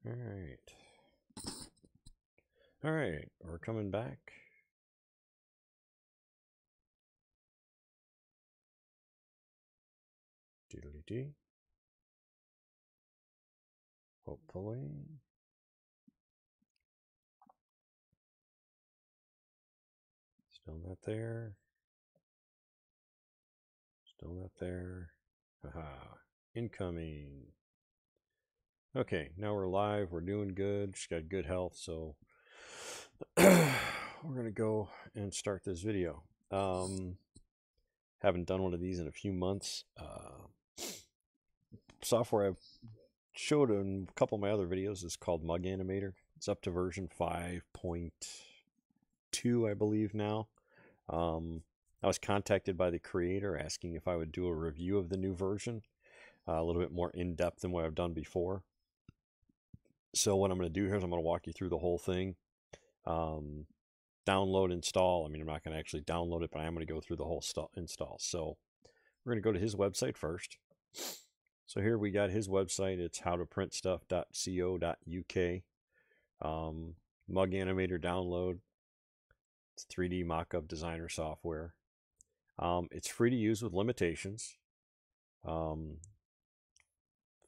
All right. All right, we're coming back. Doodly-dee. Hopefully. Still not there. Still not there. Haha. Incoming. Okay, now we're live. We're doing good. She's got good health, so we're going to go and start this video. Haven't done one of these in a few months. Software I've showed in a couple of my other videos is called Mug Animator. It's up to version 5.2, I believe now. I was contacted by the creator asking if I would do a review of the new version, a little bit more in-depth than what I've done before. So what I'm going to do here is I'm going to walk you through the whole thing. Download, install. I mean, I'm not going to actually download it, but I am going to go through the whole install. So we're going to go to his website first. So here we got his website. It's howtoprintstuff.co.uk. Mug Animator download. It's 3D mock-up designer software. It's free to use with limitations.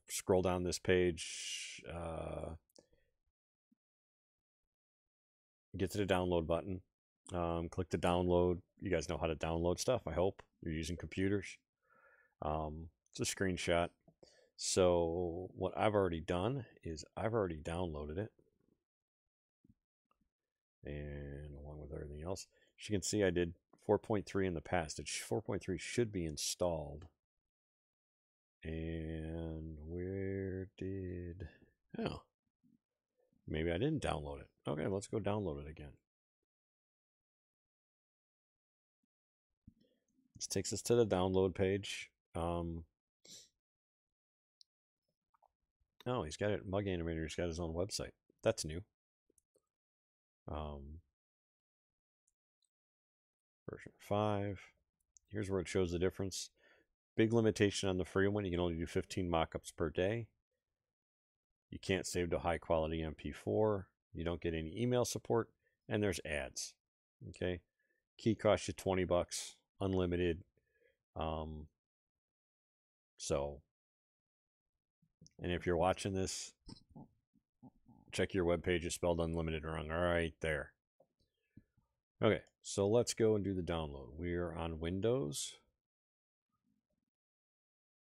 Scroll down this page. Get to the download button. Click the download. You guys know how to download stuff, I hope. You're using computers. It's a screenshot. So what I've already done is I've already downloaded it. And along with everything else, as you can see, I did 4.3 in the past. 4.3 should be installed. And where did... Oh. Maybe I didn't download it. Okay, let's go download it again. This takes us to the download page. Oh, he's got it. Mug Animator's got his own website. That's new. Version 5. Here's where it shows the difference. Big limitation on the free one. You can only do 15 mockups per day. You can't save to high quality MP4. You don't get any email support. And there's ads. Okay. Key costs you 20 bucks. Unlimited. And if you're watching this, check your webpage. It's spelled unlimited wrong. All right, there. Okay, so let's go and do the download. We're on Windows.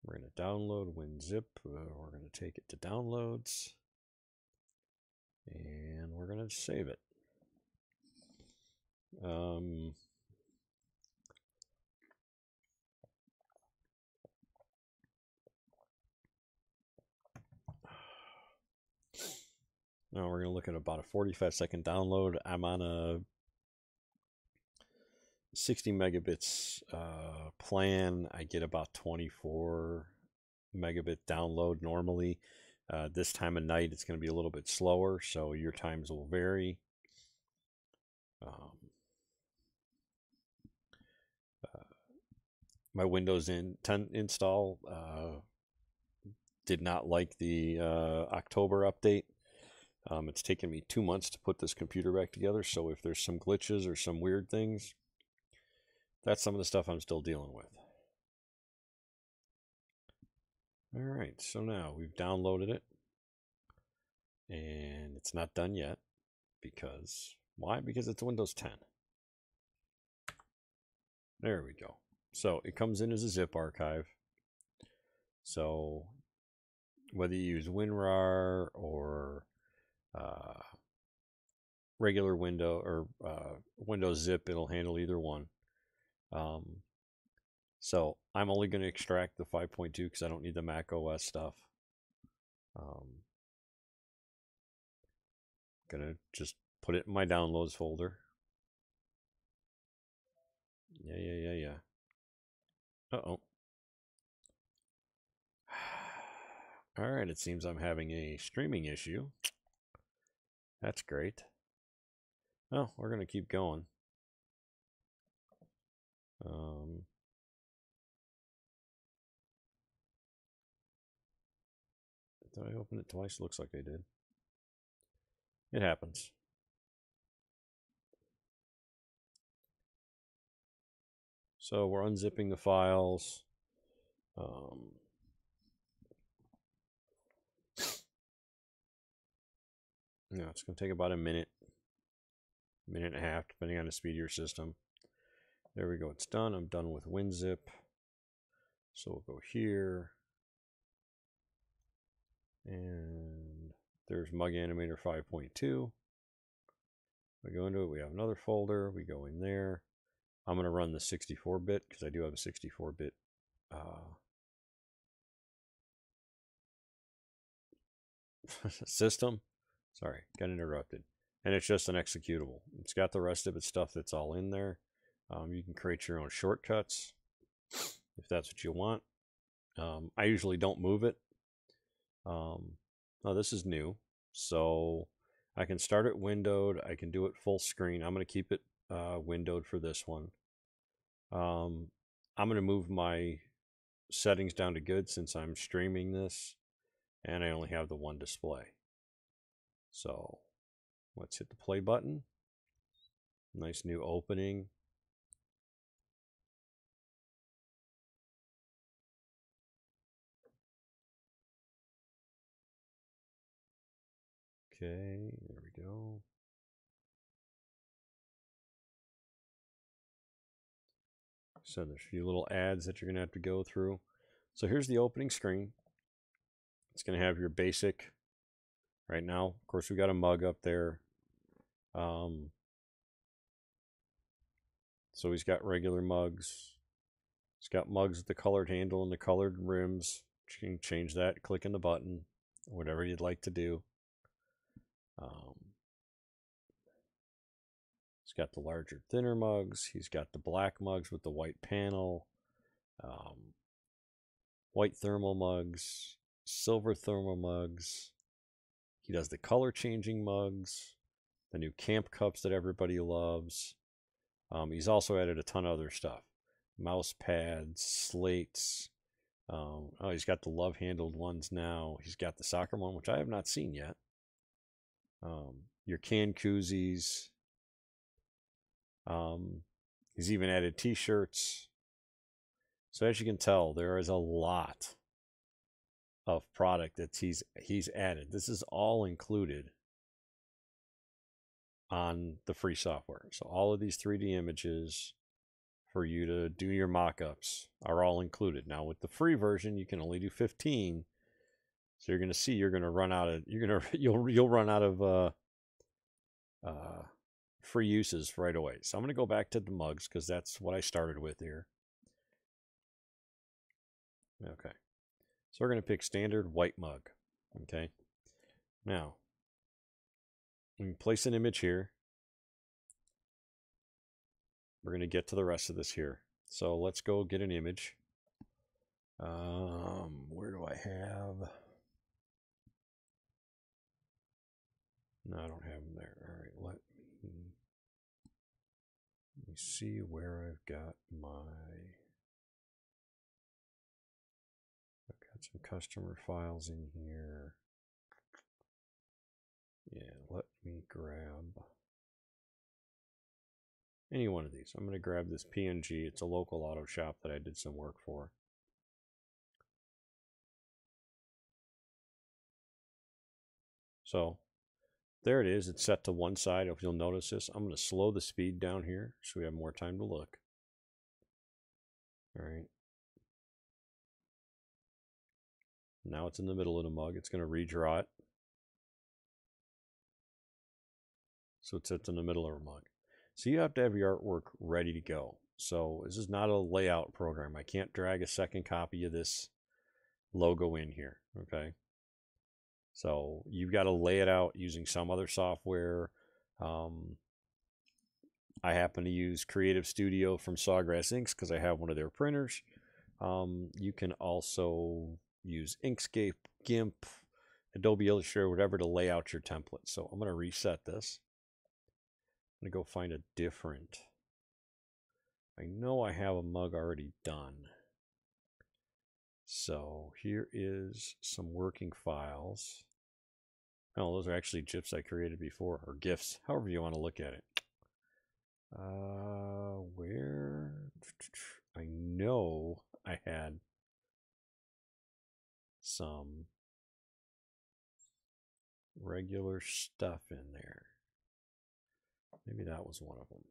We're going to download WinZip. We're going to take it to downloads. And we're going to save it. Now we're going to look at about a 45-second download. I'm on a 60 megabits plan. I get about 24 megabit download normally. This time of night it's going to be a little bit slower, so your times will vary. My Windows 10 install did not like the October update. It's taken me 2 months to put this computer back together, so if there's some glitches or some weird things, that's some of the stuff I'm still dealing with. All right, so now we've downloaded it, and it's not done yet. Because, why? Because it's Windows 10. There we go. So it comes in as a zip archive. So whether you use WinRAR or regular window or Windows zip, it'll handle either one. So I'm only going to extract the 5.2 because I don't need the Mac OS stuff. Gonna just put it in my downloads folder. Yeah. Uh-oh. All right, it seems I'm having a streaming issue. That's great. Oh, we're going to keep going. Did I open it twice? Looks like I did. It happens. So we're unzipping the files. It's going to take about a minute and a half, depending on the speed of your system. There we go. It's done. I'm done with WinZip. So we'll go here. And there's Mug Animator 5.2. We go into it. We have another folder. We go in there. I'm going to run the 64-bit because I do have a 64-bit system. Sorry, got interrupted. And it's just an executable. It's got the rest of its stuff that's all in there. You can create your own shortcuts if that's what you want. I usually don't move it. Oh, this is new. So I can start it windowed. I can do it full screen. I'm going to keep it windowed for this one. I'm going to move my settings down to good since I'm streaming this and I only have the one display. So let's hit the play button. Nice new opening. Okay, there we go. So there's a few little ads that you're going to have to go through. So here's the opening screen. It's going to have your basic. Right now, of course, we got a mug up there. So he's got regular mugs. He's got mugs with the colored handle and the colored rims. You can change that, clicking the button, whatever you'd like to do. He's got the larger, thinner mugs. He's got the black mugs with the white panel. White thermal mugs, silver thermal mugs. He does the color changing mugs, the new camp cups that everybody loves. He's also added a ton of other stuff. Mouse pads, slates. He's got the love handled ones now. He's got the soccer one, which I have not seen yet. Your can koozies. He's even added t-shirts. So as you can tell, there is a lot of product that he's added. This is all included on the free software. So all of these 3D images for you to do your mock-ups are all included. Now with the free version, you can only do 15. So you're going to see you're going to run out of you'll run out of free uses right away. So I'm going to go back to the mugs because that's what I started with here. Okay. So we're going to pick standard white mug. Okay. Now, we can place an image here. We're going to get to the rest of this here. So let's go get an image. Where do I have? No, I don't have them there. All right, let me see where I've got I've got some customer files in here. Yeah, let me grab any one of these. I'm going to grab this PNG. It's a local auto shop that I did some work for. So there it is. It's set to one side. If you'll notice this, I'm going to slow the speed down here so we have more time to look. All right. Now it's in the middle of the mug. It's going to redraw it. So it sits in the middle of a mug. So you have to have your artwork ready to go. So this is not a layout program. I can't drag a second copy of this logo in here. Okay. So you've got to lay it out using some other software. I happen to use Creative Studio from Sawgrass Inks because I have one of their printers. You can also use Inkscape, GIMP, Adobe Illustrator, whatever to lay out your template. So I'm going to reset this. I'm going to go find a different. I know I have a mug already done. So here is some working files. Oh, those are actually GIFs I created before, or GIFs, however you want to look at it. Where? I know I had some regular stuff in there. Maybe that was one of them.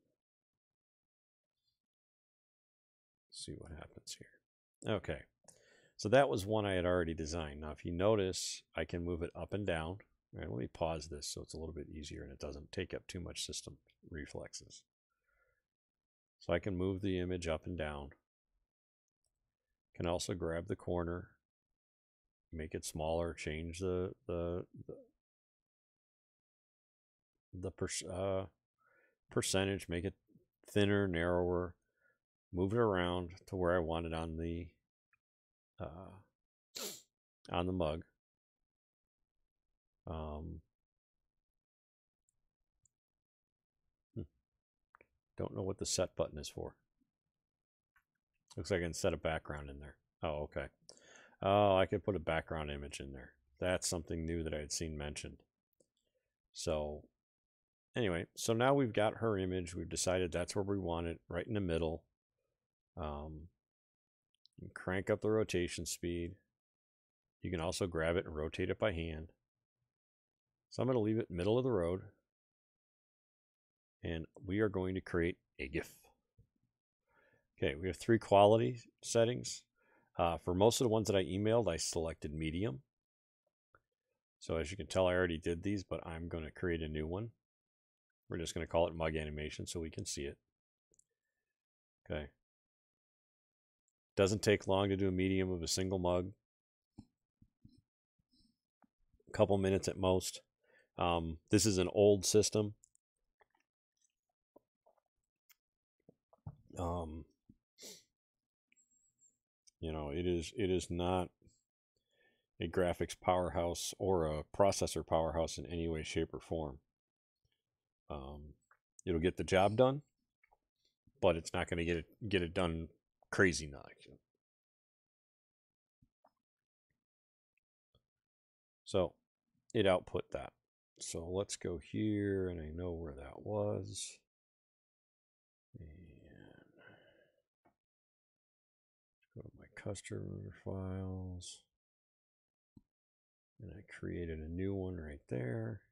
Let's see what happens here. Okay, so that was one I had already designed. Now, if you notice, I can move it up and down. All right, let me pause this so it's a little bit easier and it doesn't take up too much system reflexes. So I can move the image up and down. Can also grab the corner, make it smaller, change the percentage, make it thinner, narrower, move it around to where I want it on the mug. Don't know what the set button is for. Looks like I can set a background in there. Oh, okay. Oh, I could put a background image in there. That's something new that I had seen mentioned. So anyway, so now we've got her image. We've decided that's where we want it, right in the middle. Crank up the rotation speed. You can also grab it and rotate it by hand. So I'm going to leave it middle of the road. And we are going to create a GIF. Okay, we have 3 quality settings. For most of the ones that I emailed, I selected medium. So as you can tell, I already did these, but I'm going to create a new one. We're just going to call it Mug Animation so we can see it. Okay. Doesn't take long to do a medium of a single mug. A couple minutes at most. This is an old system. You know, it is not a graphics powerhouse or a processor powerhouse in any way, shape, or form. It'll get the job done, but it's not going to get it done crazy nice. So it output that. So let's go here, and I know where that was. And go to my customer files. And I created a new one right there.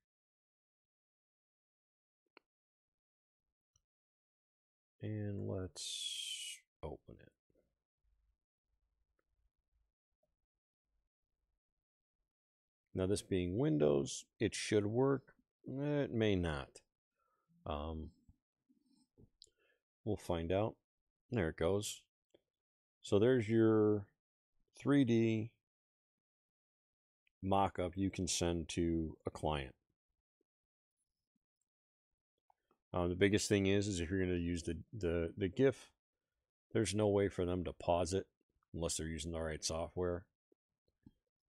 And let's open it. Now, this being Windows, it should work. It may not. We'll find out. There it goes. So there's your 3D mock-up you can send to a client. The biggest thing is if you're going to use the GIF, there's no way for them to pause it unless they're using the right software.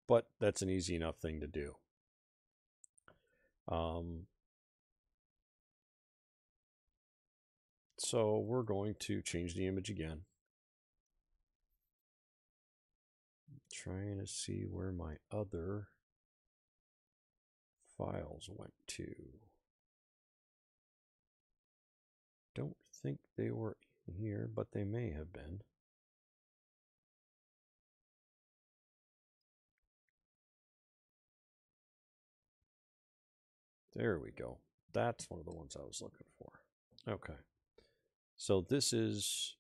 But that's an easy enough thing to do. So we're going to change the image again. Trying to see where my other files went to. Don't think they were in here, but they may have been. There we go. That's one of the ones I was looking for. Okay. So this is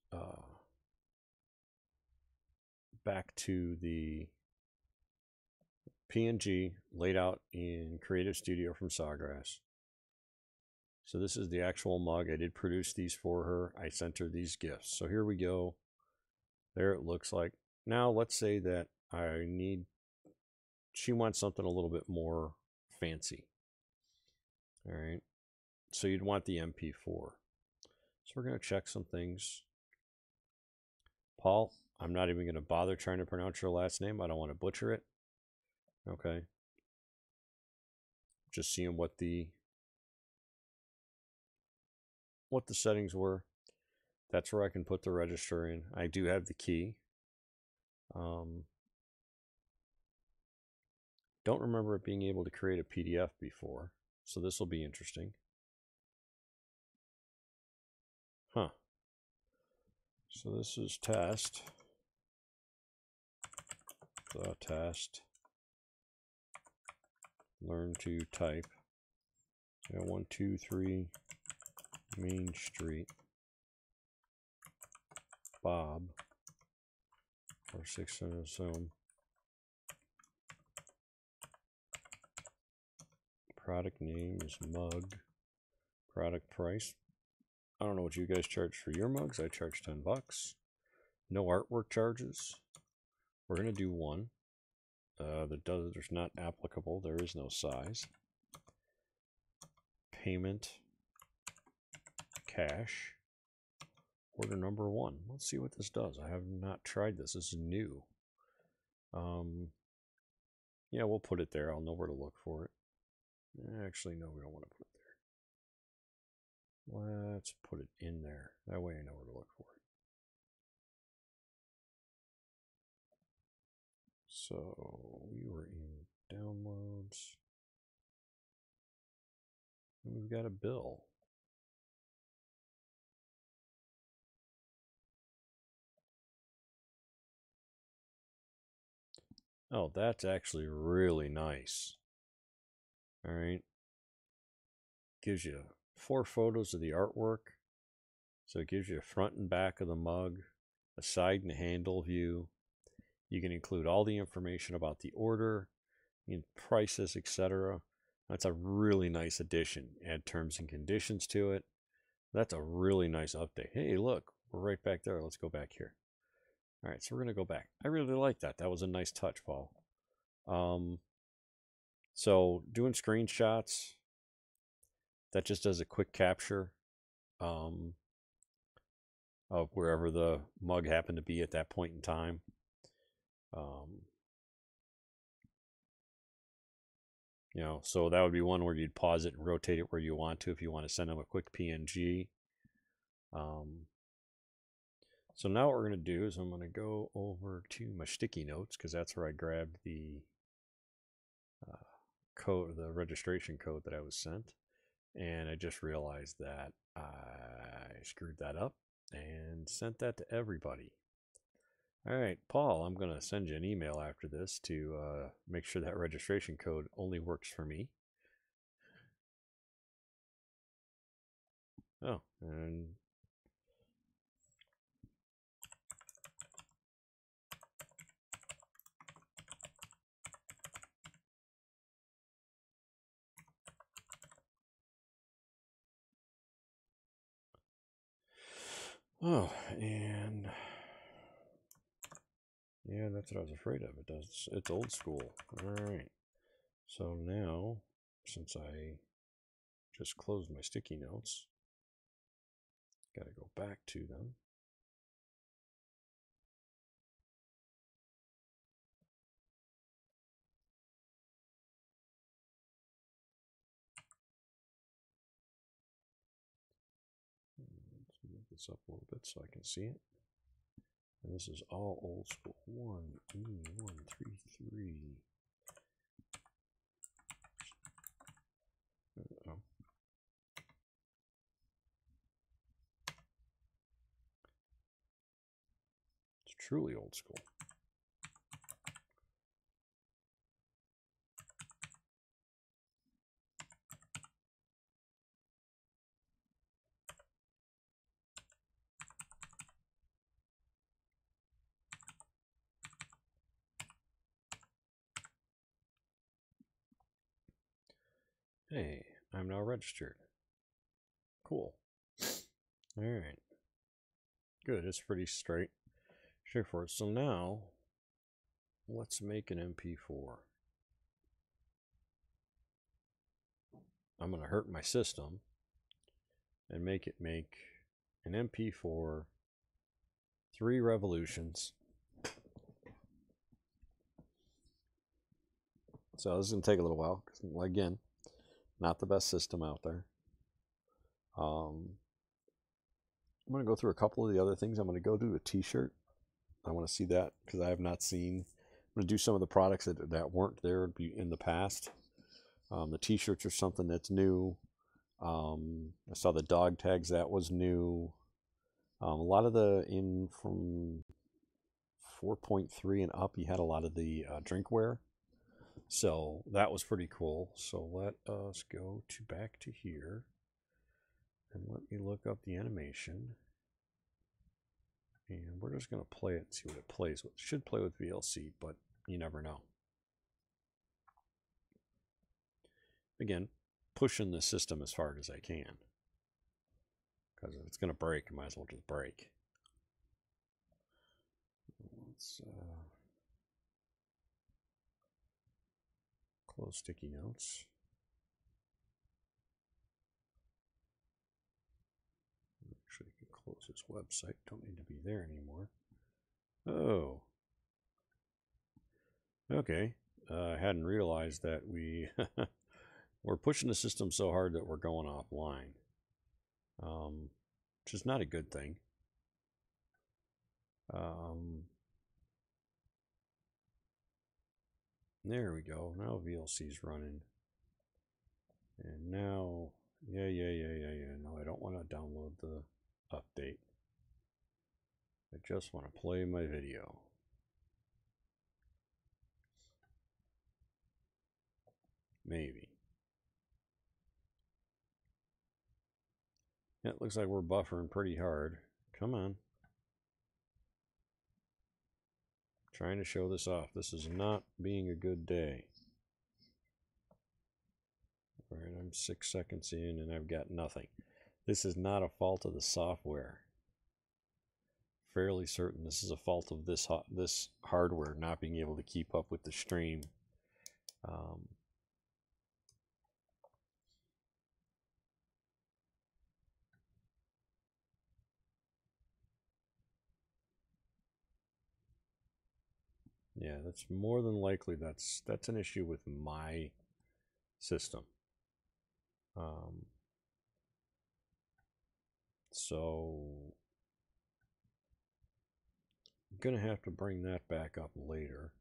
back to the PNG laid out in Creative Studio from Sawgrass. So this is the actual mug. I did produce these for her. I sent her these gifts. So here we go. There it looks like. Now let's say that she wants something a little bit more fancy. All right. So you'd want the MP4. So we're going to check some things. Paul, I'm not even going to bother trying to pronounce your last name. I don't want to butcher it. Okay. Just seeing what the settings were. That's where I can put the register in. I do have the key. don't remember it being able to create a PDF before, so this will be interesting. Huh. So this is test. The test. Learn to type. 123 Main Street. Bob. 4600 Zoom. Product name is Mug. Product price. I don't know what you guys charge for your mugs. I charge $10. No artwork charges. We're going to do one. There's not applicable. There is no size. Payment. Cash. Order number 1. Let's see what this does. I have not tried this. This is new. Yeah, we'll put it there. I'll know where to look for it. Actually, no, we don't want to put it there. Let's put it in there. That way I know where to look for it. So we were in downloads. And we've got a bill. Oh, that's actually really nice. All right. Gives you 4 photos of the artwork. So it gives you a front and back of the mug, a side and handle view. You can include all the information about the order, prices, etc. That's a really nice addition. Add terms and conditions to it. That's a really nice update. Hey, look, we're right back there. Let's go back here. All right, so we're going to go back. I really like that. That was a nice touch, Paul. So doing screenshots, that just does a quick capture of wherever the mug happened to be at that point in time. You know, so that would be one where you'd pause it and rotate it where you want to if you want to send them a quick PNG. So now what we're going to do is I'm going to go over to my sticky notes because that's where I grabbed the code, the registration code that I was sent. And I just realized that I screwed that up and sent that to everybody. All right, Paul, I'm going to send you an email after this to make sure that registration code only works for me. Oh, and oh, and yeah, that's what I was afraid of. It's old school. All right. So now, since I just closed my sticky notes, got to go back to them. Let's move this up a little bit so I can see it. And this is all old school. 1E133. Uh-oh. It's truly old school. Hey, I'm now registered. Cool. All right. Good. It's pretty straightforward. So now, let's make an MP4. I'm going to hurt my system and make it make an MP4 3 revolutions. So this is going to take a little while. Again, not the best system out there. I'm going to go through a couple of the other things. I'm going to go do a t-shirt. I want to see that because I have not seen going to do some of the products that weren't there in the past. The t-shirts are something that's new. I saw the dog tags, that was new. A lot of from 4.3 and up, you had a lot of the drinkware. So that was pretty cool. So let us go back to here. And let me look up the animation. And we're just going to play it and see what it plays with. It should play with VLC, but you never know. Again, pushing the system as far as I can. Because if it's going to break, I might as well just break. Let's close sticky notes. Actually, I can close this website. Don't need to be there anymore. Oh. Okay. I hadn't realized that we're pushing the system so hard that we're going offline. Which is not a good thing. There we go. Now VLC's running. And now, yeah. No, I don't want to download the update. I just want to play my video. Maybe. Yeah, it looks like we're buffering pretty hard. Come on. Trying to show this off. This is not being a good day. All right, I'm 6 seconds in and I've got nothing. This is not a fault of the software. Fairly certain this is a fault of this hardware not being able to keep up with the stream. Yeah, that's more than likely that's an issue with my system. So I'm gonna have to bring that back up later.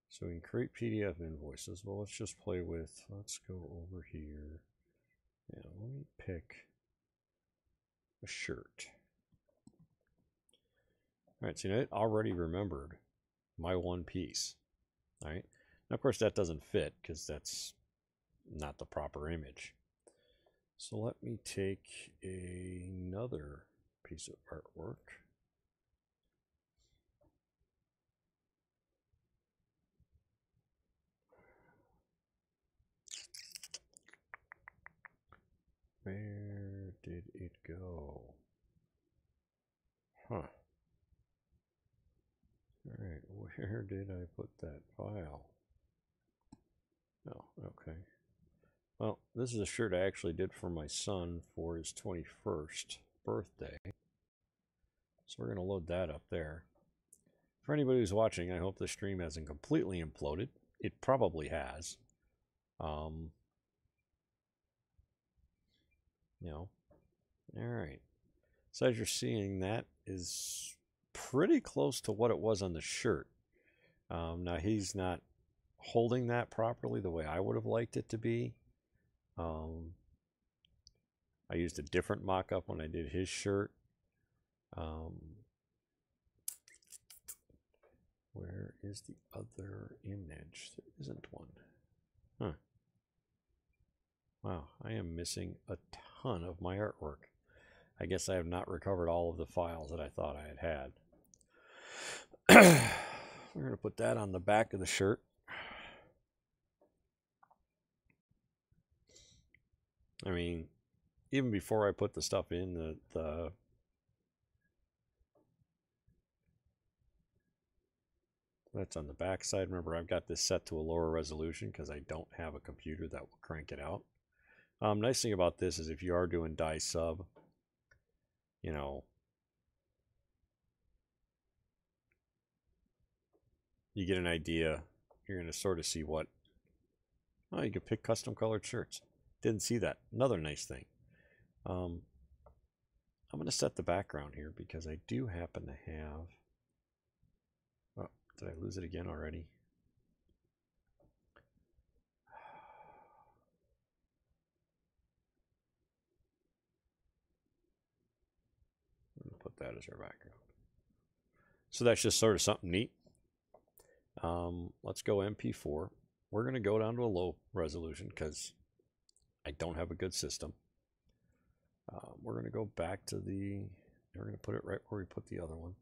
So we can create PDF invoices. Well, let's just play with, let's go over here. Yeah, let me pick a shirt. All right, so it already remembered my one piece. All right, now of course that doesn't fit because that's not the proper image. So let me take another piece of artwork. Where did it go? Huh. Alright, where did I put that file? Oh, okay. Well, this is a shirt I actually did for my son for his 21st birthday. So we're going to load that up there. For anybody who's watching, I hope the stream hasn't completely imploded. It probably has. You know. Alright. So as you're seeing, that is pretty close to what it was on the shirt. Now he's not holding that properly the way I would have liked it to be. I used a different mock-up when I did his shirt. Where is the other image? There isn't one. Huh. Wow, I am missing a ton of my artwork. I guess I have not recovered all of the files that I thought I had had. We're going to put that on the back of the shirt. I mean, even before I put the stuff in, that's on the back side. Remember, I've got this set to a lower resolution because I don't have a computer that will crank it out. Nice thing about this is if you are doing die sub, you know, you get an idea. You're going to sort of see what. Oh, you can pick custom colored shirts. Didn't see that. Another nice thing. I'm going to set the background here because I do happen to have. Oh, Did I lose it again already? I'm going to put that as our background. So that's just sort of something neat. Let's go MP4. We're going to go down to a low resolution because I don't have a good system. We're going to go back to we're going to put it right where we put the other one.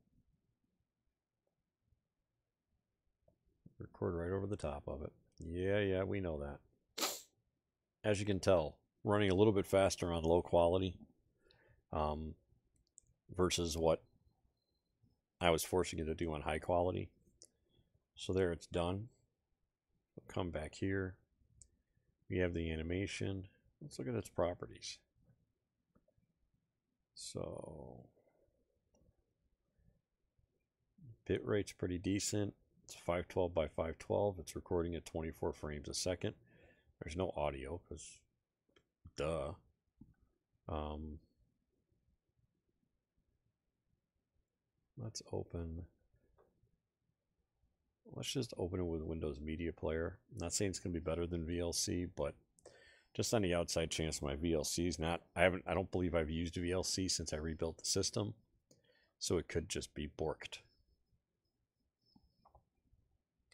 Record right over the top of it. Yeah, we know that. As you can tell, running a little bit faster on low quality versus what I was forcing it to do on high quality. So there, it's done. We'll come back here. We have the animation. Let's look at its properties. So bit rate's pretty decent. It's 512 by 512. It's recording at 24 frames a second. There's no audio because duh. Let's just open it with Windows Media Player. I'm not saying it's going to be better than VLC, but just on the outside chance my VLC is not, I don't believe I've used VLC since I rebuilt the system, so it could just be borked.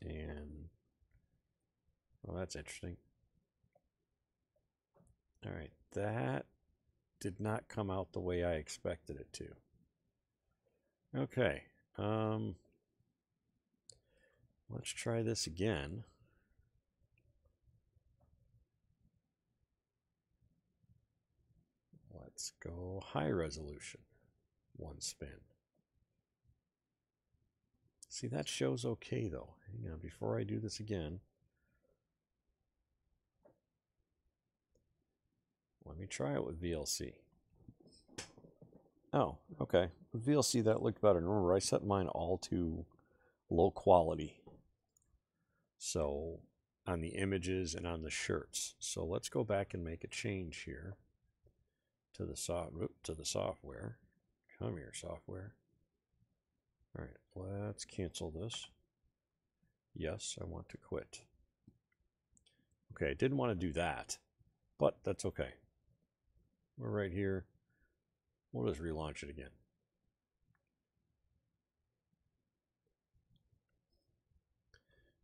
And well, that's interesting. All right, that did not come out the way I expected it to. Okay, let's try this again. Let's go high resolution, one spin. See, that shows okay though. Hang on, before I do this again, let me try it with VLC. Oh, okay. With VLC that looked better. Remember, I set mine all to low quality. So on the images and on the shirts. So let's go back and make a change here to the software. Come here, software. All right, let's cancel this. Yes, I want to quit. Okay, I didn't want to do that, but that's okay. We're right here. We'll just relaunch it again.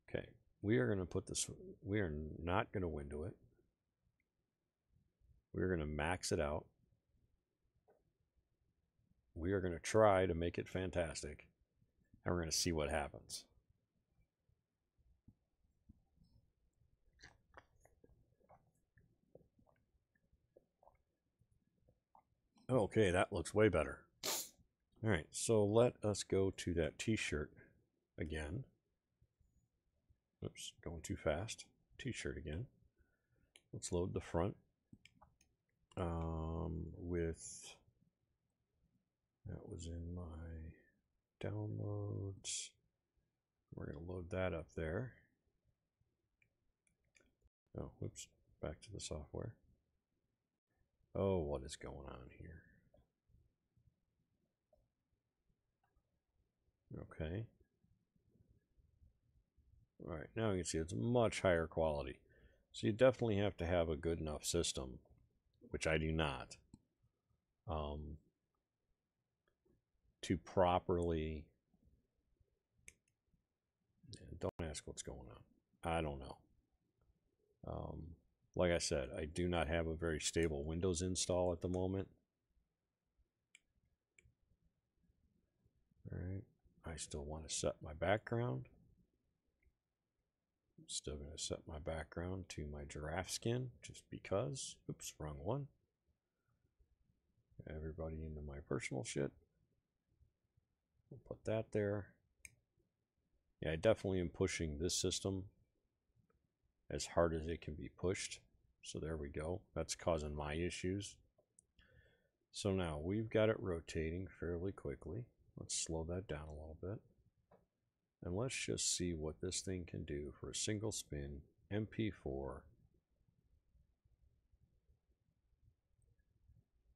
Okay, we are going to put this, we are not going to window it. We're going to max it out. We are going to try to make it fantastic, and we're going to see what happens. Okay, that looks way better. All right, so let us go to that t-shirt again. Oops, going too fast. T-shirt again. Let's load the front with, that was in my downloads. We're going to load that up there. Oh, whoops, back to the software. Oh, what is going on here? Okay. All right, now you can see it's much higher quality. So you definitely have to have a good enough system, which I do not, to properly, don't ask what's going on. I don't know. Like I said, I do not have a very stable Windows install at the moment. All right, I still want to set my background. I'm still going to set my background to my giraffe skin just because. Oops, wrong one. Everybody into my personal shit. We'll put that there. Yeah, I definitely am pushing this system as hard as it can be pushed. So there we go. That's causing my issues. So now we've got it rotating fairly quickly. Let's slow that down a little bit. And let's just see what this thing can do for a single spin MP4.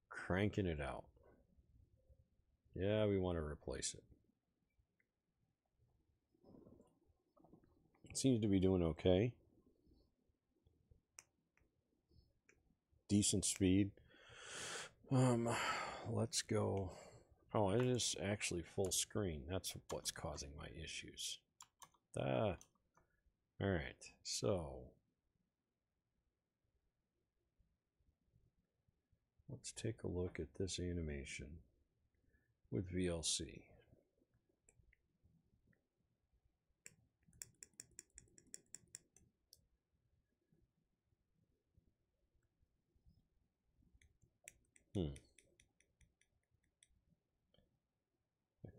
Cranking it out. Yeah, we want to replace it. Seems to be doing okay. Decent speed. Let's go. Oh, it is actually full screen. That's what's causing my issues. All right, so let's take a look at this animation with VLC. I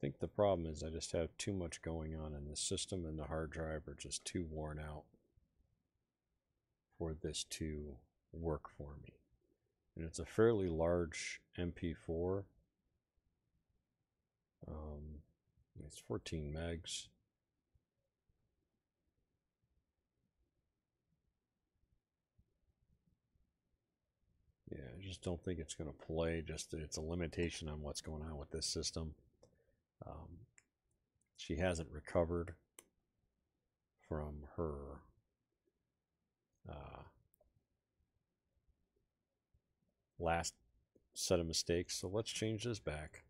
think the problem is I just have too much going on in the system, and the hard drive are just too worn out for this to work for me. And it's a fairly large MP4. It's 14 megs. Yeah, I just don't think it's going to play. Just it's a limitation on what's going on with this system. She hasn't recovered from her last set of mistakes. So let's change this back.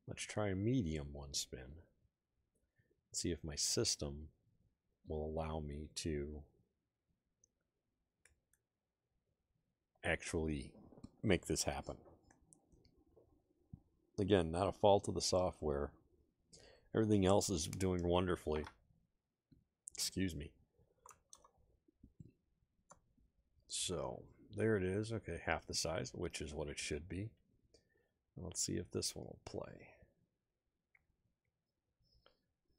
Let's try a medium one spin. See if my system will allow me to actually make this happen. Again, not a fault of the software. Everything else is doing wonderfully. Excuse me. So there it is. Okay, half the size, which is what it should be. Let's see if this one will play.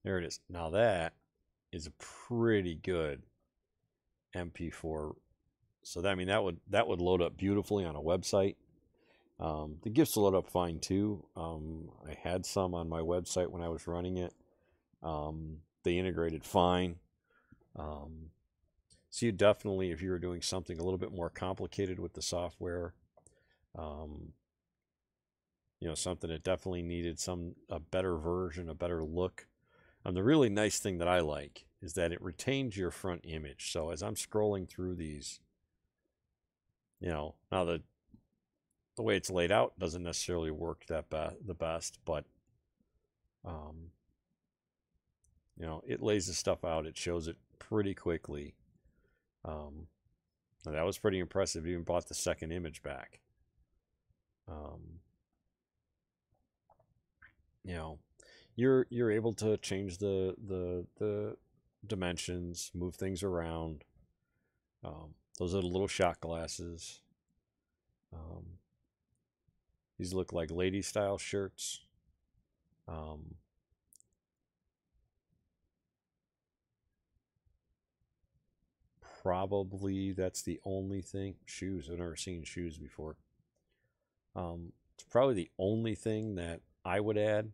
There it is. Now that is a pretty good MP4. So that, I mean, that would load up beautifully on a website. The GIFs load up fine too. I had some on my website when I was running it. They integrated fine. So you definitely, if you were doing something a little bit more complicated with the software, you know, something that definitely needed a better version, a better look. And the really nice thing that I like is that it retains your front image. So as I'm scrolling through these, you know, now the way it's laid out doesn't necessarily work the best, but you know, it lays the stuff out. It shows it pretty quickly. That was pretty impressive. It even brought the second image back. You know, you're able to change the dimensions, move things around. Those are the little shot glasses. These look like lady style shirts. Probably that's the only thing. Shoes. I've never seen shoes before. It's probably the only thing that I would add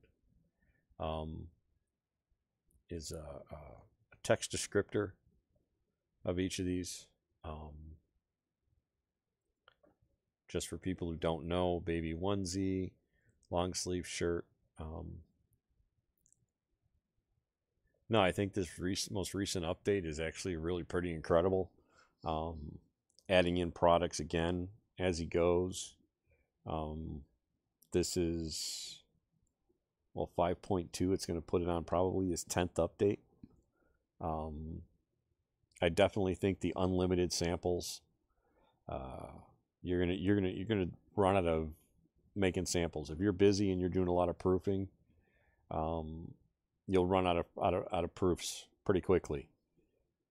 is a text descriptor of each of these. Just for people who don't know, baby onesie, long sleeve shirt. No, I think this most recent update is actually really pretty incredible. Adding in products again as he goes. This is, well, 5.2. It's going to put it on probably his 10th update. I definitely think the unlimited samples. You're gonna run out of making samples. If you're busy and you're doing a lot of proofing, you'll run out of proofs pretty quickly.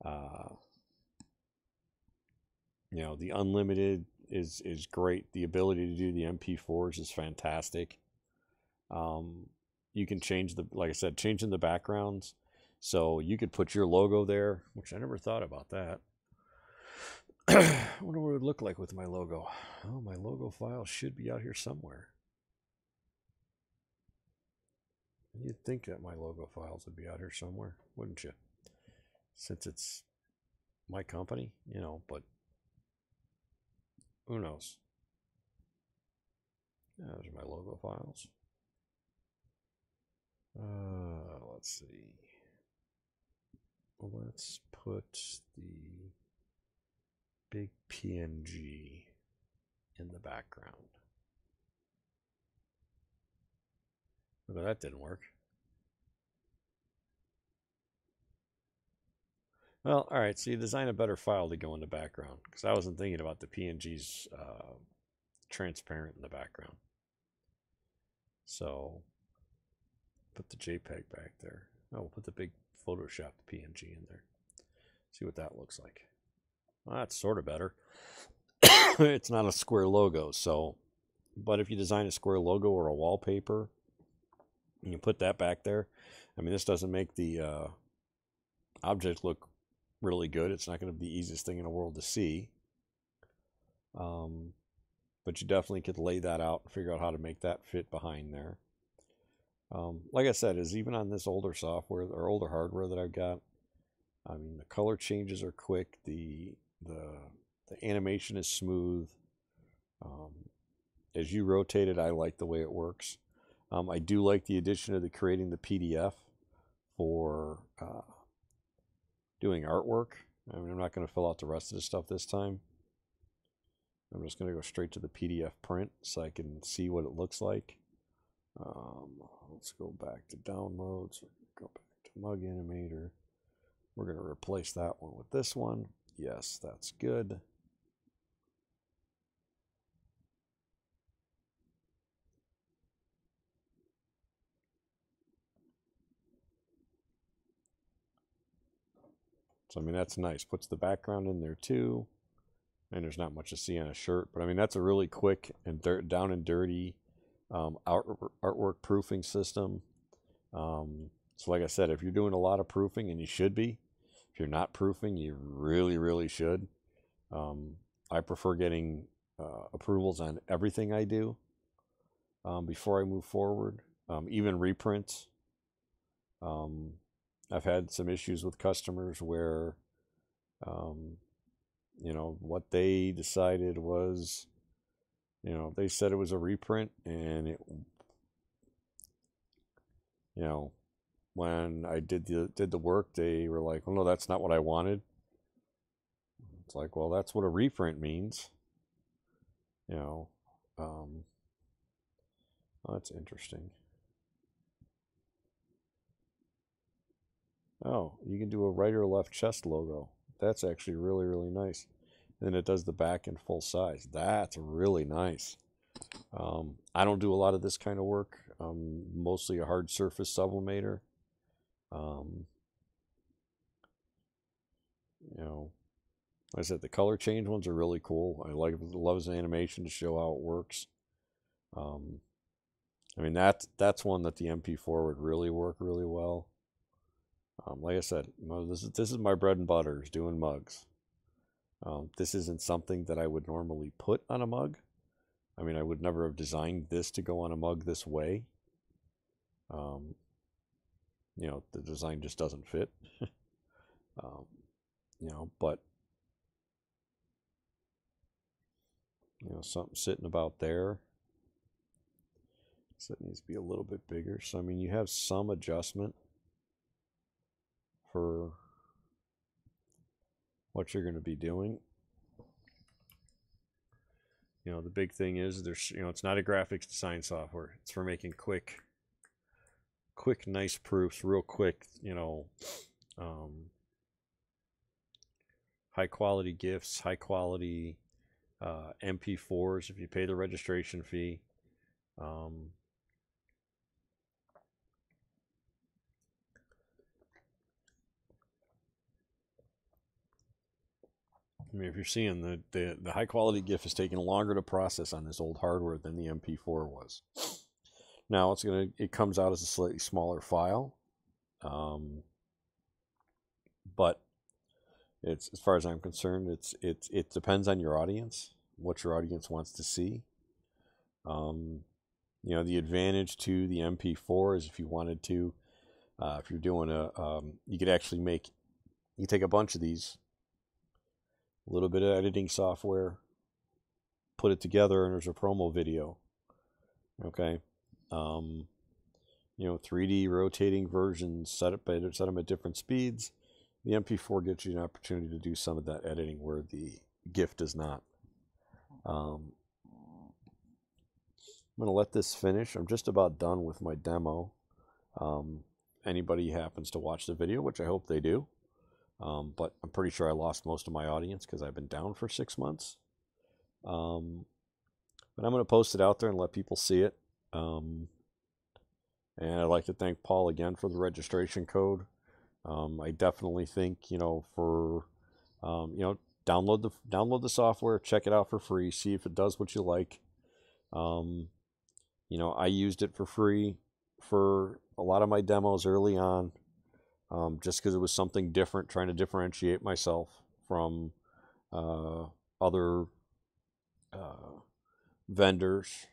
You know, the unlimited is great. The ability to do the MP4s is fantastic. You can change like I said, changing the backgrounds, so you could put your logo there, which I never thought about that. I wonder what it would look like with my logo. Oh, my logo file should be out here somewhere. You'd think that my logo files would be out here somewhere, wouldn't you? Since it's my company, you know, but who knows? Yeah, those are my logo files. Let's see. let's put the big PNG in the background. Well, that didn't work. Well, all right, so you design a better file to go in the background, because I wasn't thinking about the PNG's transparent in the background. So put the JPEG back there. Oh, we'll put the big Photoshop PNG in there. See what that looks like. Well, that's sort of better. It's not a square logo, so, but if you design a square logo or a wallpaper, and you put that back there, I mean, this doesn't make the object look really good. It's not going to be the easiest thing in the world to see. But you definitely could lay that out and figure out how to make that fit behind there. Like I said, is even on this older software or older hardware that I've got, I mean, the color changes are quick. The animation is smooth. As you rotate it, I like the way it works. I do like the addition of creating the PDF for doing artwork. I mean, I'm not going to fill out the rest of the stuff this time. I'm just going to go straight to the PDF print so I can see what it looks like. Let's go back to downloads. Go back to Mug Animator. We're going to replace that one with this one. Yes, that's good. So, I mean, that's nice. Puts the background in there too. And there's not much to see on a shirt. But, I mean, that's a really quick and down and dirty artwork proofing system. So, like I said, if you're doing a lot of proofing, and you should be, if you're not proofing, you really, really should. I prefer getting approvals on everything I do before I move forward. Even reprints. I've had some issues with customers where, you know, what they decided was, you know, they said it was a reprint, and it, you know, when I did the work, they were like, "Oh no, that's not what I wanted." It's like, well, that's what a reprint means, you know. Well, that's interesting. Oh, you can do a right or left chest logo. That's actually really, really nice. And it does the back in full size. That's really nice. I don't do a lot of this kind of work. I'm mostly a hard surface sublimator. You know, like I said, the color change ones are really cool. I love his animation to show how it works. I mean, that's one that the MP4 would really work really well. Like I said, this is my bread and butter, is doing mugs. This isn't something that I would normally put on a mug. I mean, I would never have designed this to go on a mug this way. You know, the design just doesn't fit. You know, but, you know, something sitting about there. So it needs to be a little bit bigger. So, I mean, you have some adjustment for what you're going to be doing. You know, the big thing is there's, you know, it's not a graphics design software. It's for making quick, nice proofs, real quick, you know, high quality GIFs, high quality MP4s if you pay the registration fee. I mean, if you're seeing the high quality GIF is taking longer to process on this old hardware than the MP4 was. Now it comes out as a slightly smaller file, but it's, as far as I'm concerned, it depends on your audience, what your audience wants to see. You know, the advantage to the MP4 is if you wanted to, if you're doing you could actually you take a bunch of these, a little bit of editing software, put it together, and there's a promo video. Okay. You know, 3D rotating versions, set them at different speeds. The MP4 gives you an opportunity to do some of that editing where the GIF does not. I'm going to let this finish. I'm just about done with my demo. Anybody happens to watch the video, which I hope they do, but I'm pretty sure I lost most of my audience because I've been down for 6 months. But I'm going to post it out there and let people see it. And I'd like to thank Paul again for the registration code. I definitely think, for, download the software, check it out for free, see if it does what you like. I used it for free for a lot of my demos early on, just because it was something different, trying to differentiate myself from other vendors,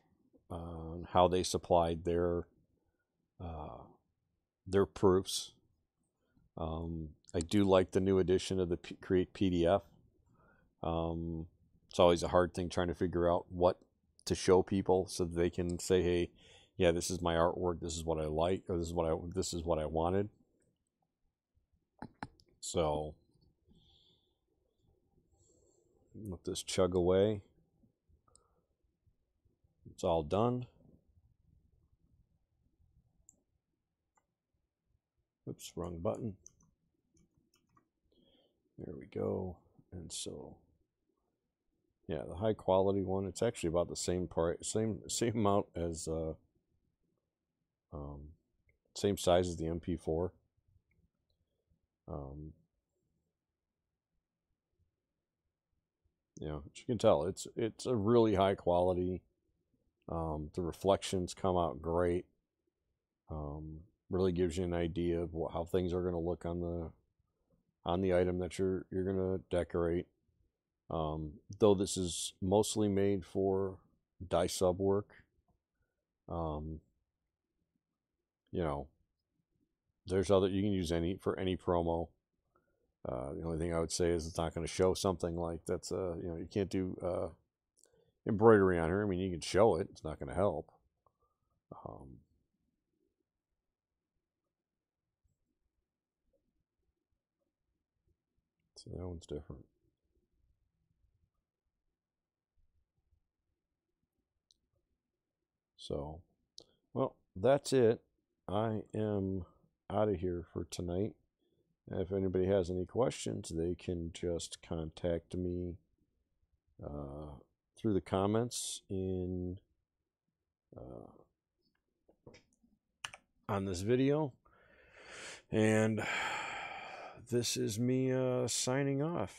how they supplied their proofs. I do like the new edition of the Create PDF. It's always a hard thing trying to figure out what to show people so that they can say, hey, yeah, this is my artwork, this is what I like, or this is what I wanted. So let this chug away. It's all done. Oops, wrong button. There we go. And so, yeah, the high quality one, it's actually about the same price, same amount as same size as the MP4. As you can tell, it's a really high quality. The reflections come out great. Really gives you an idea of how things are going to look on the item that you're going to decorate. Though this is mostly made for dye sub work, there's other, you can use for any promo. The only thing I would say is it's not going to show something like that's you can't do embroidery on here. I mean, you can show it, it's not going to help. So that one's different. So, well, that's it. I am out of here for tonight. If anybody has any questions, they can just contact me through the comments on this video. And this is me signing off.